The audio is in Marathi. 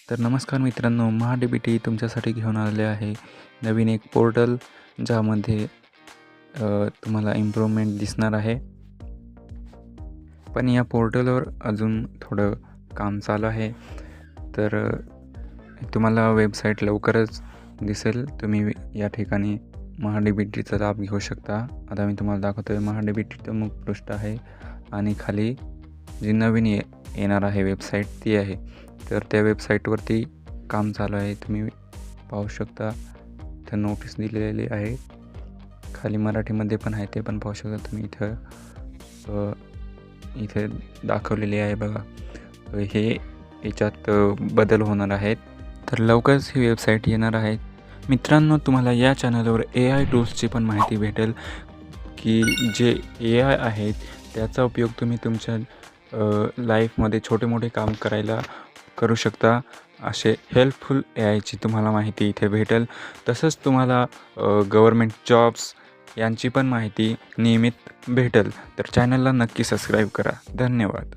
तर नमस्कार मित्रांनो, महाडीबीटी तुमच्यासाठी घेऊन आलेले आहे नवीन एक पोर्टल, ज्यामध्ये तुम्हाला इम्प्रूव्हमेंट दिसणार आहे. पण या पोर्टलवर अजून थोडं काम चालू आहे. तर तुम्हाला वेबसाईट लवकरच दिसेल. तुम्ही या ठिकाणी महाडीबीटीचा लाभ घेऊ शकता. आता मी तुम्हाला दाखवतो आहे. महाडीबीटीचं मुखपृष्ठ आहे आणि खाली जी नवीन येणार आहे वेबसाईट ती आहे. तर त्या वेबसाईटवरती काम चालू आहे, तुम्ही पाहू शकता. इथं नोटीस दिलेली आहे, खाली मराठीमध्ये पण आहे, ते पण पाहू शकता तुम्ही. इथे दाखवलेली आहे बघा. हे याच्यात बदल होणार आहेत. तर लवकरच ही वेबसाईट येणार आहे. मित्रांनो, तुम्हाला या चॅनलवर AI टूल्सची पण माहिती भेटेल, की जे AI आहेत त्याचा उपयोग तुम्ही तुमच्या लाईफमध्ये छोटे मोठे काम करू शकता. असे हेल्पफुल AIची तुम्हाला माहिती इथे भेटेल. तसंच तुम्हाला गव्हर्मेंट जॉब्स यांची पण माहिती नियमित भेटेल. तर चॅनलला नक्की सबस्क्राईब करा. धन्यवाद.